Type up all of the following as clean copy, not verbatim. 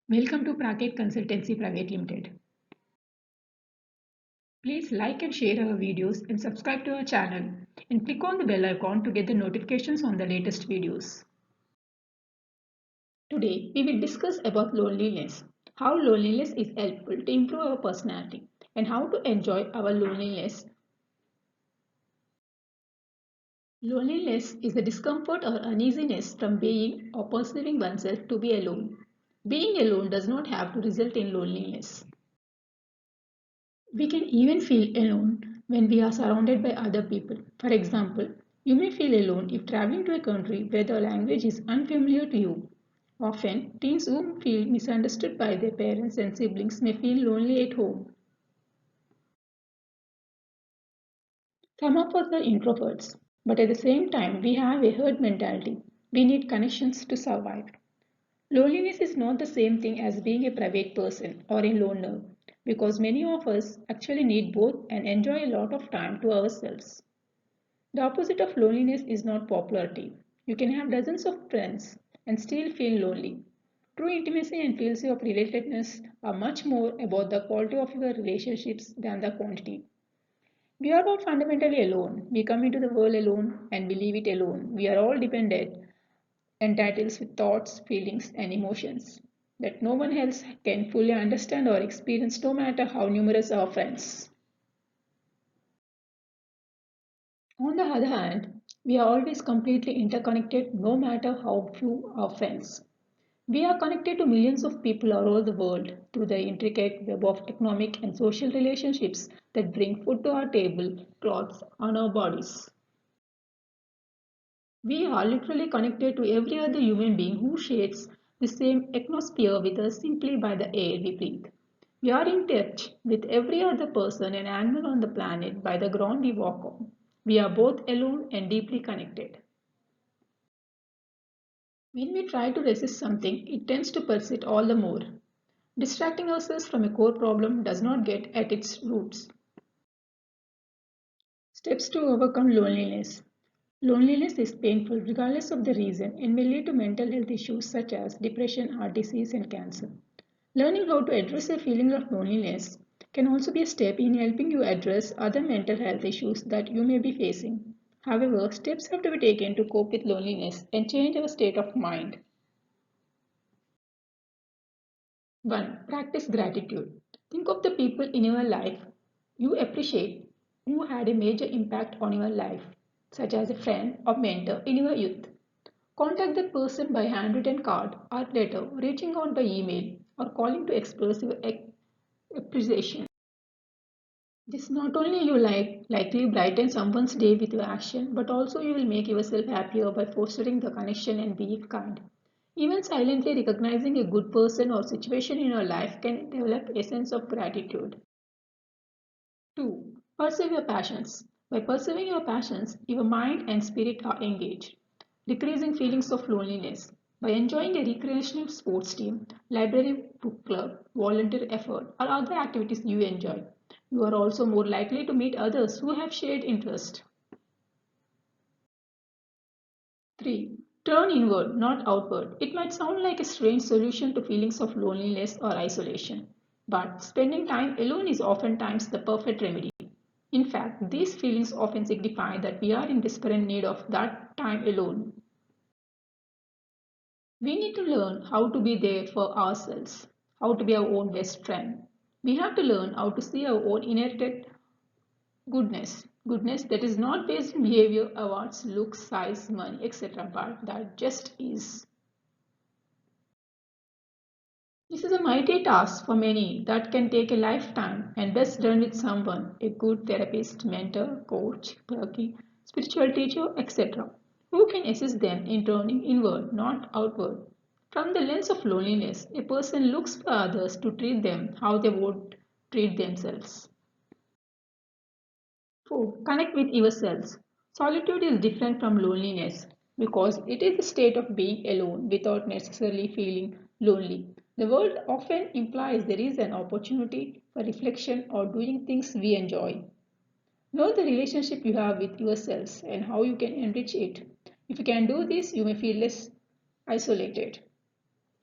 Welcome to Praket Consultancy Private Limited. Please like and share our videos and subscribe to our channel and click on the bell icon to get the notifications on the latest videos. Today we will discuss about loneliness, how loneliness is helpful to improve our personality and how to enjoy our loneliness. Loneliness is the discomfort or uneasiness from being or perceiving oneself to be alone. Being alone does not have to result in loneliness. We can even feel alone when we are surrounded by other people. For example, you may feel alone if traveling to a country where the language is unfamiliar to you. Often, teens who feel misunderstood by their parents and siblings may feel lonely at home. Some of us are introverts, but at the same time, we have a herd mentality. We need connections to survive. Loneliness is not the same thing as being a private person or a loner because many of us actually need both and enjoy a lot of time to ourselves. The opposite of loneliness is not popularity. You can have dozens of friends and still feel lonely. True intimacy and feelings of relatedness are much more about the quality of your relationships than the quantity. We are all fundamentally alone. We come into the world alone and we leave it alone. We are all dependent, entitled with thoughts, feelings, and emotions that no one else can fully understand or experience, no matter how numerous our friends. On the other hand, we are always completely interconnected no matter how few our friends. We are connected to millions of people around the world through the intricate web of economic and social relationships that bring food to our table, clothes on our bodies. We are literally connected to every other human being who shares the same atmosphere with us simply by the air we breathe. We are in touch with every other person and animal on the planet by the ground we walk on. We are both alone and deeply connected. When we try to resist something, it tends to persist all the more. Distracting ourselves from a core problem does not get at its roots. Steps to overcome loneliness. Loneliness is painful regardless of the reason and may lead to mental health issues such as depression, heart disease, and cancer. Learning how to address a feeling of loneliness can also be a step in helping you address other mental health issues that you may be facing. However, steps have to be taken to cope with loneliness and change our state of mind. 1. Practice gratitude. Think of the people in your life you appreciate who had a major impact on your life, such as a friend or mentor in your youth. Contact that person by handwritten card or letter, reaching out by email, or calling to express your appreciation. This not only you likely brighten someone's day with your action, but also you will make yourself happier by fostering the connection and being kind. Even silently recognizing a good person or situation in your life can develop a sense of gratitude. 2. Pursue your passions. By pursuing your passions, your mind and spirit are engaged, decreasing feelings of loneliness. By enjoying a recreational sports team, library book club, volunteer effort, or other activities you enjoy, you are also more likely to meet others who have shared interest. 3. Turn inward, not outward. It might sound like a strange solution to feelings of loneliness or isolation, but spending time alone is oftentimes the perfect remedy. In fact, these feelings often signify that we are in desperate need of that time alone. We need to learn how to be there for ourselves, how to be our own best friend. We have to learn how to see our own inherited goodness that is not based in behavior, awards, looks, size, money, etc., but that just is. This is a mighty task for many that can take a lifetime and best done with someone, a good therapist, mentor, coach, clergy, spiritual teacher, etc., who can assist them in turning inward, not outward. From the lens of loneliness, a person looks for others to treat them how they would treat themselves. 4. Connect with yourselves. Solitude is different from loneliness because it is the state of being alone without necessarily feeling lonely. The world often implies there is an opportunity for reflection or doing things we enjoy. Know the relationship you have with yourselves and how you can enrich it. If you can do this, you may feel less isolated.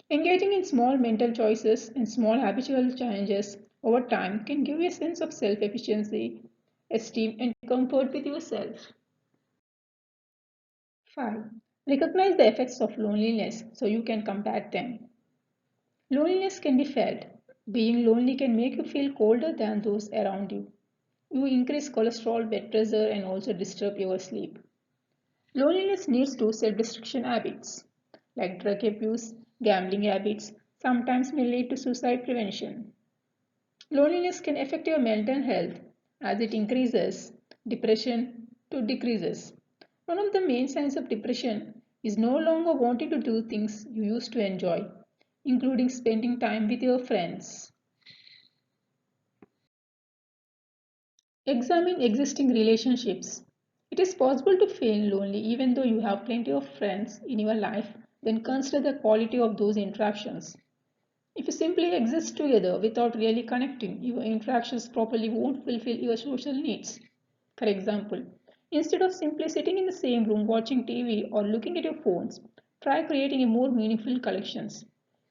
Engaging in small mental choices and small habitual challenges over time can give you a sense of self efficiency, esteem, and comfort with yourself. 5. Recognize the effects of loneliness so you can combat them. Loneliness can be felt. Being lonely can make you feel colder than those around you. You increase cholesterol, blood pressure, and also disturb your sleep. Loneliness leads to self-destruction habits like drug abuse, gambling habits, sometimes may lead to suicide prevention. Loneliness can affect your mental health as it increases, depression to decreases. One of the main signs of depression is no longer wanting to do things you used to enjoy, including spending time with your friends. Examine existing relationships. It is possible to feel lonely even though you have plenty of friends in your life, then consider the quality of those interactions. If you simply exist together without really connecting, your interactions properly won't fulfill your social needs. For example, instead of simply sitting in the same room watching TV or looking at your phones, try creating a more meaningful connections.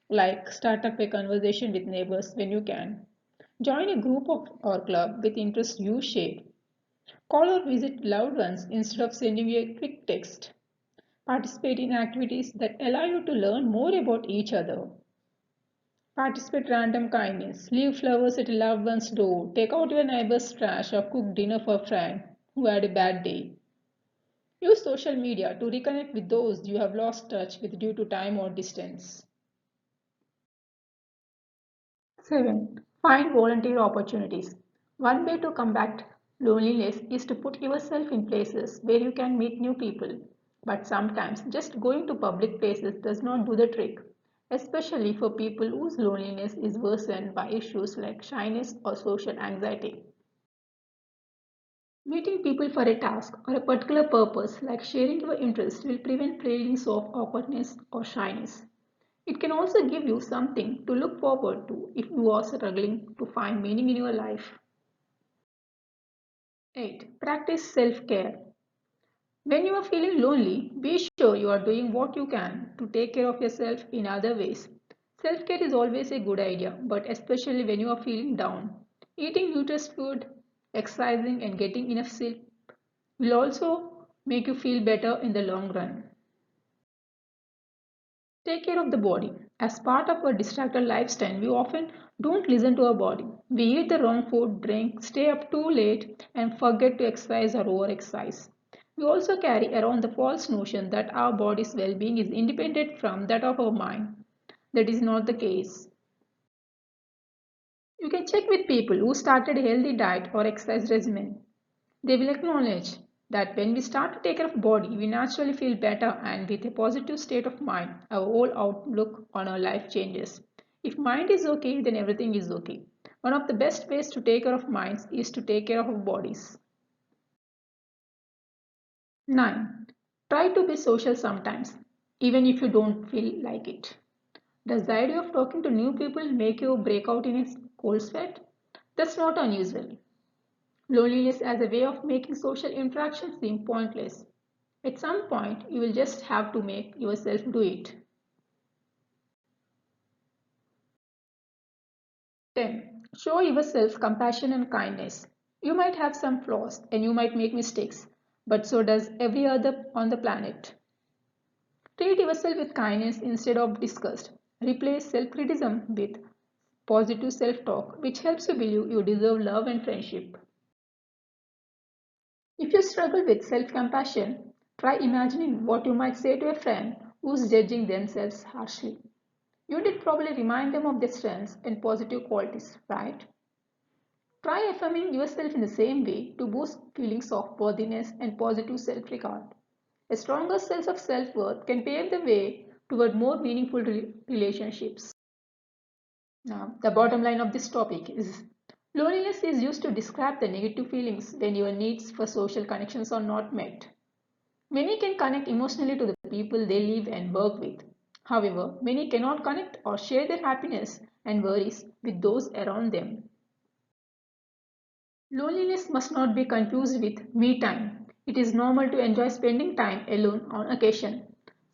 Like start up a conversation with neighbors when you can. Join a group of, or club with interests you share. Call or visit loved ones instead of sending you a quick text. Participate in activities that allow you to learn more about each other. Participate random kindness. Leave flowers at a loved one's door. Take out your neighbor's trash or cook dinner for a friend who had a bad day. Use social media to reconnect with those you have lost touch with due to time or distance. 7. Find volunteer opportunities. One way to combat loneliness is to put yourself in places where you can meet new people. But sometimes just going to public places does not do the trick, especially for people whose loneliness is worsened by issues like shyness or social anxiety. Meeting people for a task or a particular purpose, like sharing your interests, will prevent feelings of awkwardness or shyness. It can also give you something to look forward to if you are struggling to find meaning in your life. 8. Practice self care. When you are feeling lonely, be sure you are doing what you can to take care of yourself in other ways. Self care is always a good idea, but especially when you are feeling down. Eating nutritious food, exercising, and getting enough sleep will also make you feel better in the long run. Take care of the body. As part of our distracted lifestyle, we often don't listen to our body. We eat the wrong food, drink, stay up too late, and forget to exercise or overexercise. We also carry around the false notion that our body's well being is independent from that of our mind. That is not the case. You can check with people who started a healthy diet or exercise regimen. They will acknowledge that when we start to take care of body, we naturally feel better and with a positive state of mind, our whole outlook on our life changes. If mind is okay, then everything is okay. One of the best ways to take care of minds is to take care of our bodies. 9. Try to be social sometimes, even if you don't feel like it. Does the idea of talking to new people make you break out in a cold sweat? That's not unusual. Loneliness as a way of making social interactions seem pointless. At some point, you will just have to make yourself do it. 10. Show yourself compassion and kindness. You might have some flaws and you might make mistakes, but so does every other on the planet. Treat yourself with kindness instead of disgust. Replace self criticism with positive self talk, which helps you believe you deserve love and friendship. If you struggle with self compassion, try imagining what you might say to a friend who's judging themselves harshly. You did probably remind them of their strengths and positive qualities, right? Try affirming yourself in the same way to boost feelings of worthiness and positive self regard. A stronger sense of self worth can pave the way toward more meaningful relationships. Now, the bottom line of this topic is loneliness is used to describe the negative feelings when your needs for social connections are not met. Many can connect emotionally to the people they live and work with. However, many cannot connect or share their happiness and worries with those around them. Loneliness must not be confused with me time. It is normal to enjoy spending time alone on occasion.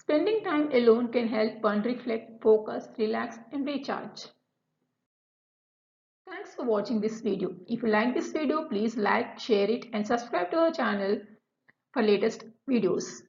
Spending time alone can help one reflect, focus, relax, and recharge. Thanks for watching this video. If you like this video, please like, share it, and subscribe to our channel for latest videos.